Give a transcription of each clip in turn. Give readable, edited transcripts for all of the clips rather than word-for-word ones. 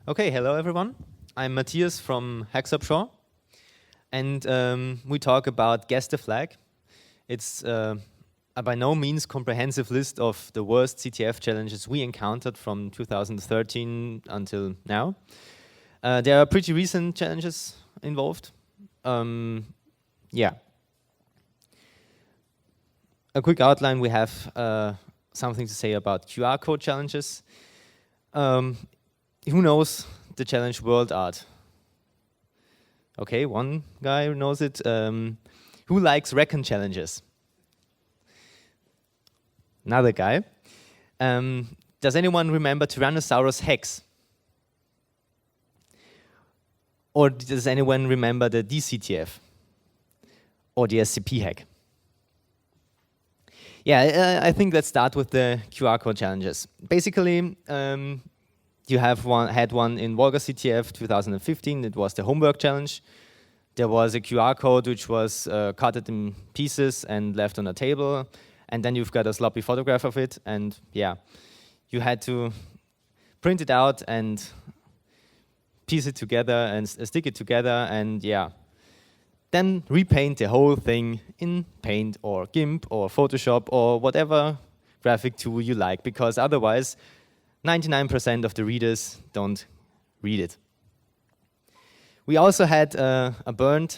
Okay, hello everyone. I'm Matthias from H4x0rPsch0rr, and we talk about Guess the Flag. It's a by no means comprehensive list of the worst CTF challenges we encountered from 2013 until now. There are pretty recent challenges involved. Yeah. A quick outline, we have something to say about QR code challenges. Who knows the challenge World Art? Okay, one guy knows it. Who likes Recon challenges? Another guy. Does anyone remember Tyrannosaurus Hex? Or does anyone remember the DCTF? Or the SCP hack? Yeah, I think let's start with the QR code challenges. Basically, you had one in Volga CTF 2015. It was the homework challenge. There was a QR code which was cut in pieces and left on a table, and then you've got a sloppy photograph of it, and yeah, you had to print it out and piece it together and stick it together, and yeah, then repaint the whole thing in Paint or GIMP or Photoshop or whatever graphic tool you like, because otherwise 99% of the readers don't read it. We also had a burned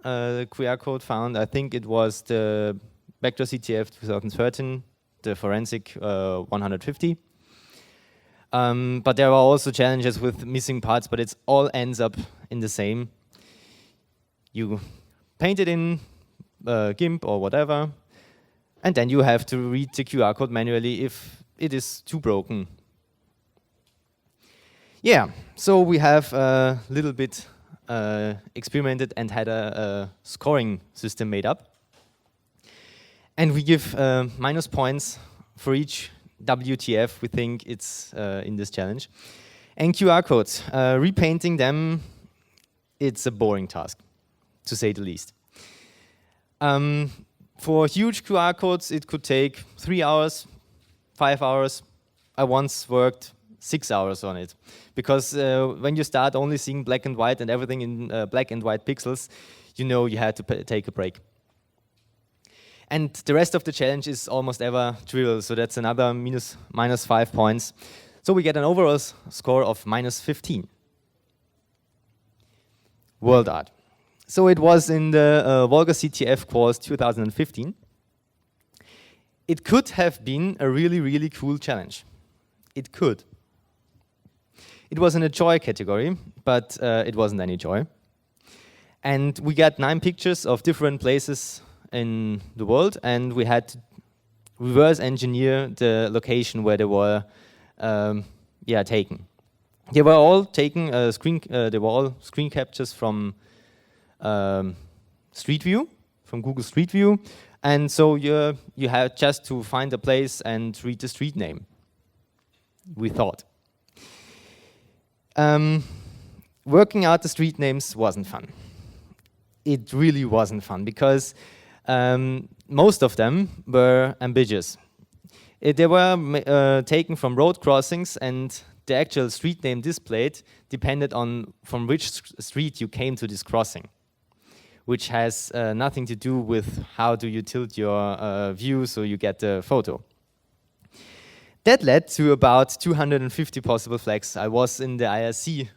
QR code found. I think it was the Vector CTF 2013, the forensic 150. But there are also challenges with missing parts, but it all ends up in the same. You paint it in GIMP or whatever, and then you have to read the QR code manually if it is too broken. Yeah, so we have a little bit experimented and had a scoring system made up. And we give minus points for each WTF we think it's in this challenge. And QR codes, repainting them, it's a boring task, to say the least. For huge QR codes, it could take 3 hours, 5 hours. I once worked 6 hours on it, because when you start only seeing black and white and everything in black and white pixels, you know you had to take a break. And the rest of the challenge is almost ever trivial, so that's another minus 5 points. So we get an overall score of minus 15. World Art. So it was in the Volga CTF course 2015. It could have been a really, really cool challenge. It could. It was in a joy category, but it wasn't any joy. And we got 9 pictures of different places in the world, and we had to reverse engineer the location where they were taken. They were all taken they were all screen captures from Street View, from Google Street View, and so you had just to find a place and read the street name, we thought. Working out the street names wasn't fun. It really wasn't fun, because most of them were ambiguous. They were taken from road crossings, and the actual street name displayed depended on from which street you came to this crossing, which has nothing to do with how do you tilt your view so you get the photo. That led to about 250 possible flags. I was in the IRC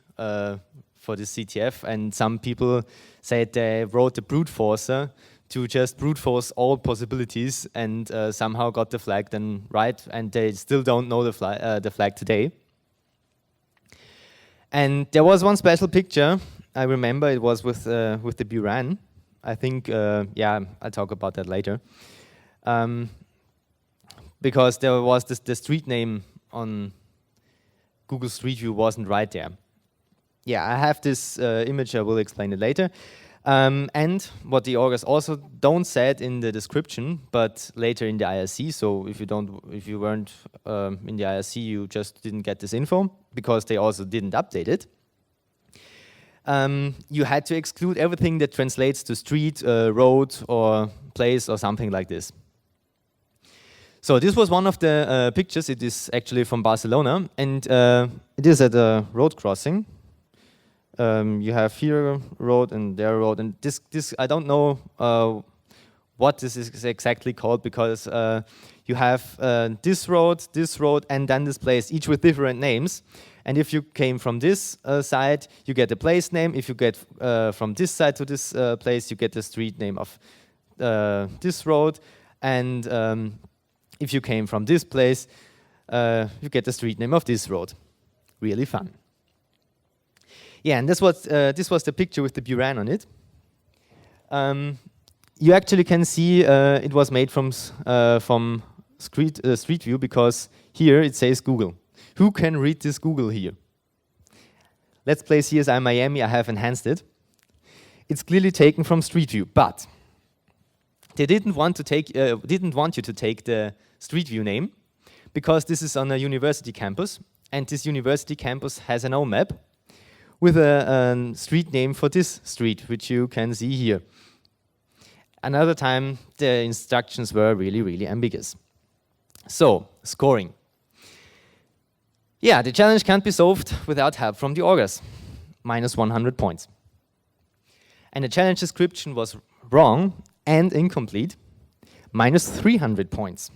for the CTF, and some people said they wrote the brute forcer to just brute force all possibilities, and somehow got the flag then right, and they still don't know the flag today. And there was one special picture, I remember, it was with the Buran. I think, yeah, I'll talk about that later. Because there was the street name on Google Street View wasn't right there. Yeah, I have this image, I will explain it later. And what the organs also don't said in the description, but later in the IRC. So if you weren't in the IRC, you just didn't get this info, because they also didn't update it. You had to exclude everything that translates to street, road, or place, or something like this. So this was one of the pictures. It is actually from Barcelona, and it is at a road crossing. You have here a road and there a road, and this I don't know what this is exactly called, because you have this road, and then this place, each with different names. And if you came from this side, you get the place name. If you get from this side to this place, you get the street name of this road. And if you came from this place, you get the street name of this road. Really fun. Yeah, and this was the picture with the Buran on it. You actually can see it was made from Street View, because here it says Google. Who can read this Google here? Let's play CSI Miami. I have enhanced it. It's clearly taken from Street View, but they didn't want you to take the Street View name, because this is on a university campus, and this university campus has an own map with a street name for this street, which you can see here. Another time, the instructions were really, really ambiguous. So, scoring. Yeah, the challenge can't be solved without help from the augurs. Minus 100 points. And the challenge description was wrong and incomplete. Minus 300 points.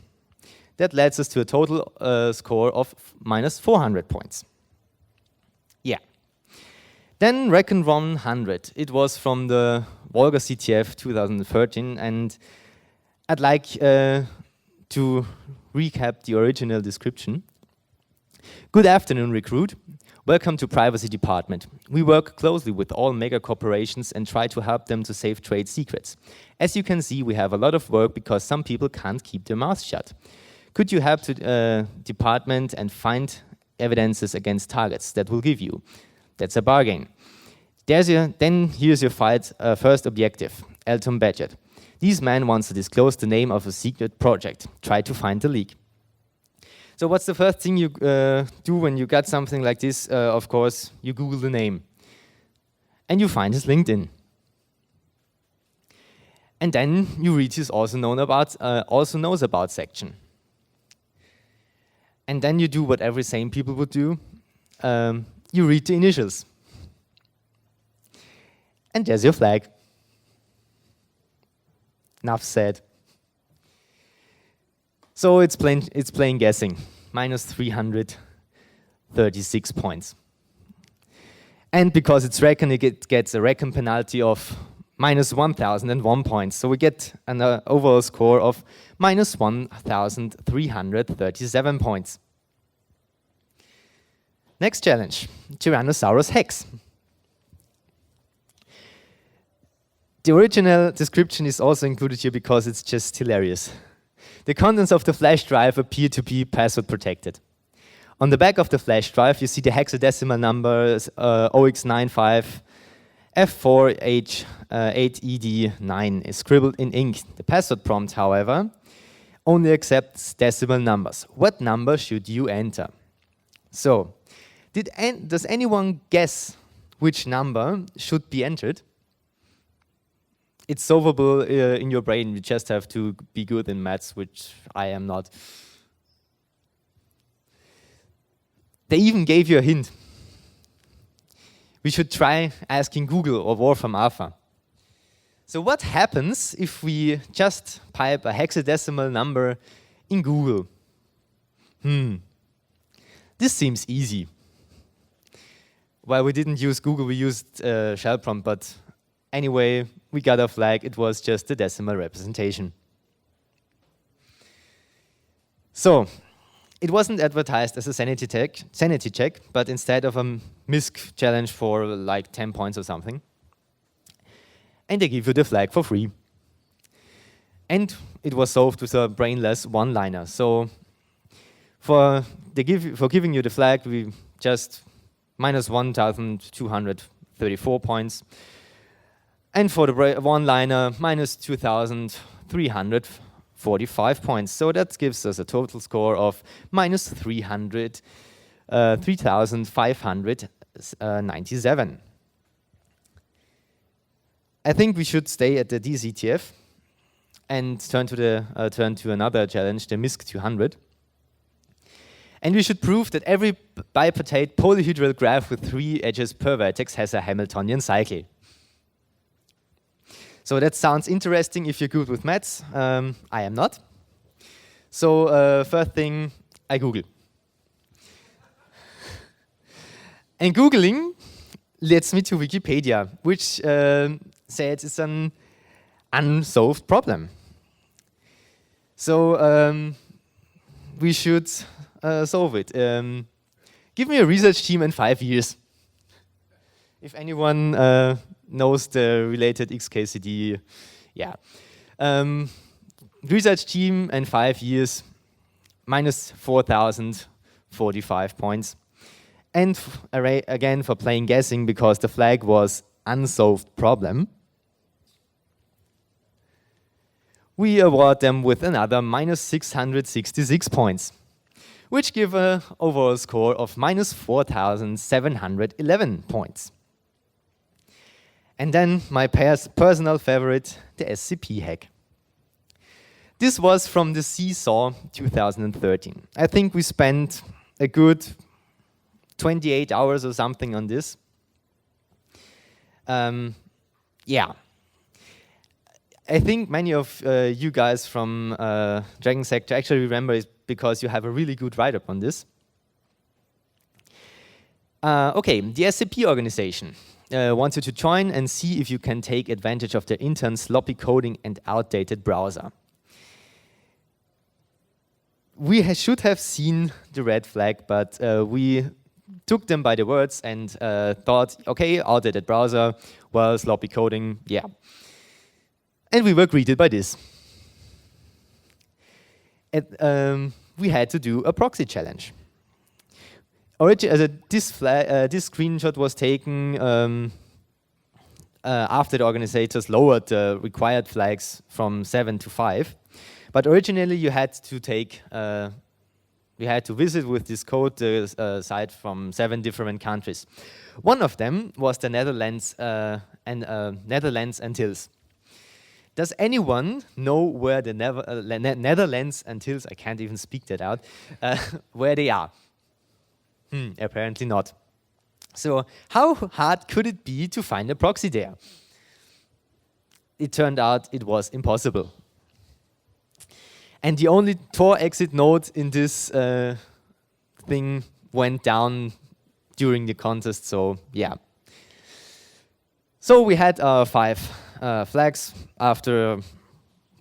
That leads us to a total score of minus 400 points. Yeah. Then Recon 100. It was from the Volga CTF 2013, and I'd like to recap the original description. Good afternoon, recruit. Welcome to Privacy Department. We work closely with all mega corporations and try to help them to save trade secrets. As you can see, we have a lot of work because some people can't keep their mouths shut. Could you help the department and find evidences against targets that will give you? That's a bargain. Then here's your first objective, Elton Badgett. These men wants to disclose the name of a secret project. Try to find the leak. So what's the first thing you do when you got something like this? Of course, you Google the name. And you find his LinkedIn. And then you read his also knows about section. And then you do what every sane people would do. You read the initials. And there's your flag. Enough said. So it's plain guessing. Minus 336 points. And because it's Recon, it gets a Recon penalty of minus 1,001 points. So we get an overall score of minus 1,337 points. Next challenge, Tyrannosaurus Hex. The original description is also included here because it's just hilarious. The contents of the flash drive appear to be password protected. On the back of the flash drive, you see the hexadecimal numbers 0x95 F4H8ED9 is scribbled in ink. The password prompt, however, only accepts decimal numbers. What number should you enter? So, does anyone guess which number should be entered? It's solvable in your brain. You just have to be good in maths, which I am not. They even gave you a hint. We should try asking Google or Wolfram Alpha. So what happens if we just pipe a hexadecimal number in Google? This seems easy. Well, we didn't use Google, we used shell prompt, but anyway, we got a flag. It was just a decimal representation. So, it wasn't advertised as a sanity check, but instead of a MISC challenge for like 10 points or something. And they give you the flag for free. And it was solved with a brainless one-liner. So, for giving you the flag, we just minus 1,234 points. And for the one-liner, minus 2,345 points. So that gives us a total score of minus 3,597. I think we should stay at the DCTF. and turn to another challenge, the MISC 200. And we should prove that every bipartite polyhedral graph with 3 edges per vertex has a Hamiltonian cycle. So that sounds interesting if you're good with maths. I am not. So first thing, I Google. And Googling leads me to Wikipedia, which says it's an unsolved problem. So we should solve it. Give me a research team in 5 years. If anyone knows the related XKCD, yeah. Research team in 5 years, minus 4,045 points. And again, for playing guessing, because the flag was unsolved problem, we award them with another minus 666 points, which give an overall score of minus 4,711 points. And then my personal favorite, the SCP hack. This was from the Seesaw 2013. I think we spent a good 28 hours or something on this. Yeah. I think many of you guys from Dragon Sector actually remember it because you have a really good write-up on this. Okay, the SCP organization wants you to join and see if you can take advantage of their intern sloppy coding and outdated browser. We should have seen the red flag, but we took them by the words and thought, okay, outdated browser, well, sloppy coding, yeah. And we were greeted by this. We had to do a proxy challenge. This screenshot was taken after the organizers lowered the required flags from 7 to 5. But originally, you had to visit with this code the site from 7 different countries. One of them was the Netherlands Antilles. Does anyone know where the Netherlands Antilles, I can't even speak that out, where they are? Apparently not. So how hard could it be to find a proxy there? It turned out it was impossible. And the only Tor exit node in this thing went down during the contest, so yeah. So we had 5 flags after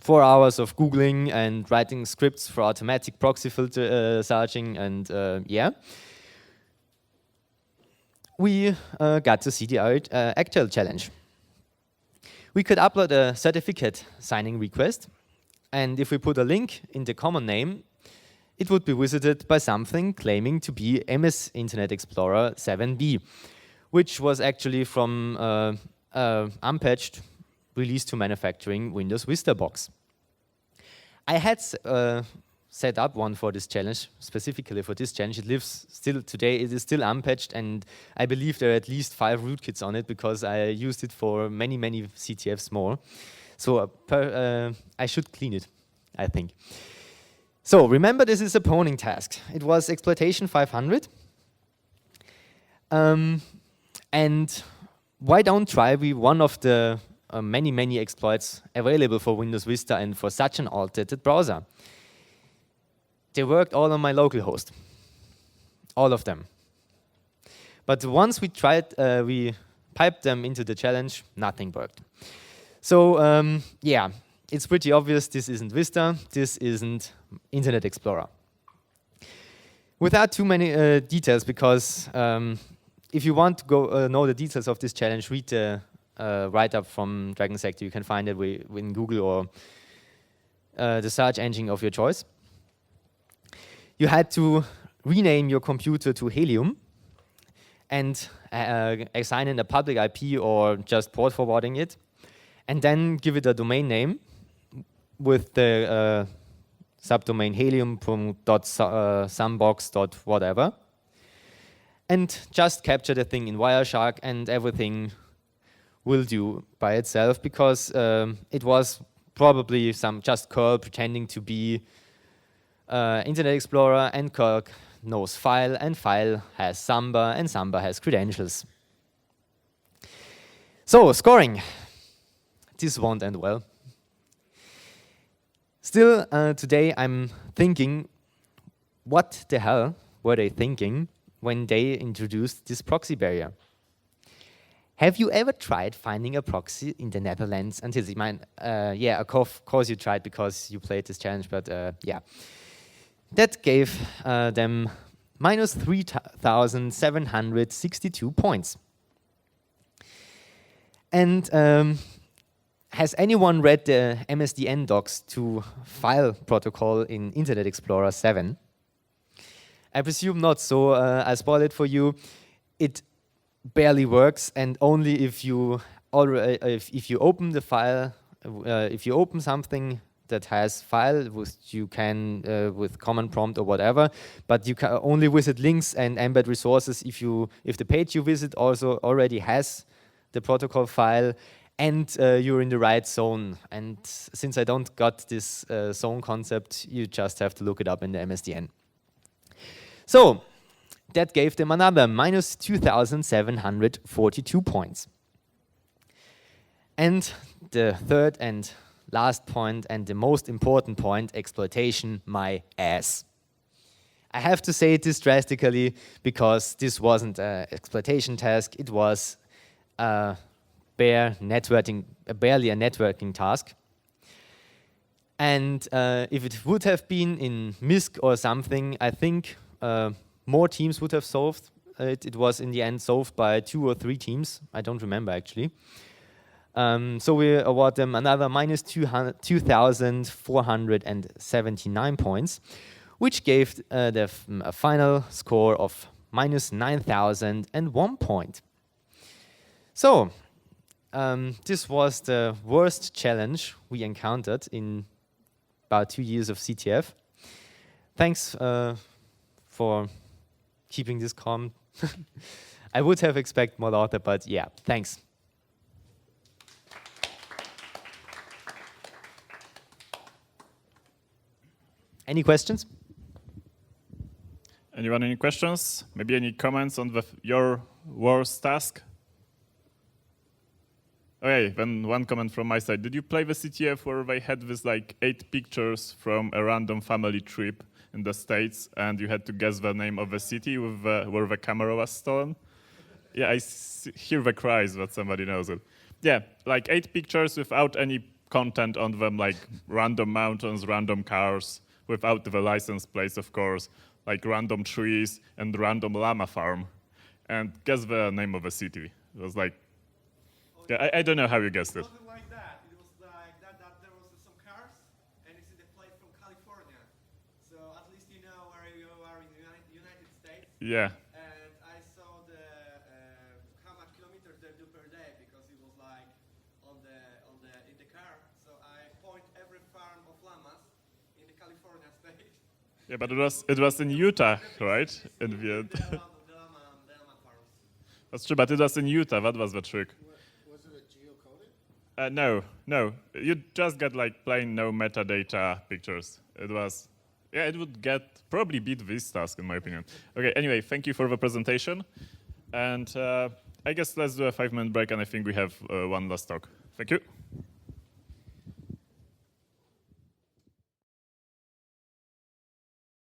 4 hours of Googling and writing scripts for automatic proxy filter searching, and yeah. We got to see the actual challenge. We could upload a certificate signing request, and if we put a link in the common name, it would be visited by something claiming to be MS Internet Explorer 7b, which was actually from unpatched release to manufacturing Windows Vista box. I had set up one for this challenge, specifically for this challenge. It lives still today, it is still unpatched, and I believe there are at least 5 rootkits on it because I used it for many, many CTFs more. So I should clean it, I think. So remember, this is a pwning task. It was exploitation 500. And why don't try one of the many, many exploits available for Windows Vista and for such an outdated browser? They worked all on my local host. All of them. But once we tried, we piped them into the challenge, nothing worked. So yeah, it's pretty obvious this isn't Vista, this isn't Internet Explorer. Without too many details, because if you want to go know the details of this challenge, read the write-up from Dragon Sector. You can find it in Google or the search engine of your choice. You had to rename your computer to Helium and assign it a public IP or just port forwarding it, and then give it a domain name with the subdomain helium.sandbox.whatever, and just capture the thing in Wireshark, and everything will do by itself, because it was probably some just curl pretending to be Internet Explorer, and curl knows file, and file has Samba, and Samba has credentials. So, scoring. This won't end well. Still, today I'm thinking, what the hell were they thinking when they introduced this proxy barrier? Have you ever tried finding a proxy in the Netherlands until the yeah, of course you tried because you played this challenge, but yeah. That gave them minus 3,762 points. And has anyone read the MSDN docs to file protocol in Internet Explorer 7? I presume not, so I spoil it for you. It barely works, and only if you open the file, if you open something that has file, you can with command prompt or whatever, but you can only visit links and embed resources if the page you visit also already has the protocol file and you're in the right zone. And since I don't got this zone concept, you just have to look it up in the MSDN. So that gave them another minus 2,742 points. And the third and last point, and the most important point, exploitation, my ass. I have to say this drastically because this wasn't an exploitation task, it was barely a networking task. And if it would have been in MISC or something, I think more teams would have solved it. It was in the end solved by 2 or 3 teams. I don't remember actually. So we award them another minus 2,479 points, which gave a final score of minus 9,001 point. So this was the worst challenge we encountered in about 2 years of CTF. Thanks for keeping this calm. I would have expected more laughter, but yeah, thanks. Any questions? Anyone, any questions? Maybe any comments on your worst task? Okay, then one comment from my side. Did you play the CTF where they had this like 8 pictures from a random family trip in the States and you had to guess the name of the city with where the camera was stolen? Yeah, I hear the cries that somebody knows it. Yeah, like 8 pictures without any content on them, like random mountains, random cars, without the license plates, of course, like random trees and random llama farm. And guess the name of the city. It was like, yeah, I don't know how you guessed it. It wasn't like that. It was like that there was some cars, and you see the plate from California. So at least you know where you are in the United States. Yeah. And I saw the how much kilometers they do per day because it was like in the car. So I point every farm of llamas in the California state. Yeah, but it was in Utah, right? In the end. The llama farms. That's true, but it was in Utah. That was the trick. Was it geocoded? No. You just get like plain no metadata pictures. It was, yeah, it would probably beat this task in my opinion. Okay, anyway, thank you for the presentation. And I guess let's do a 5-minute break and I think we have one last talk. Thank you.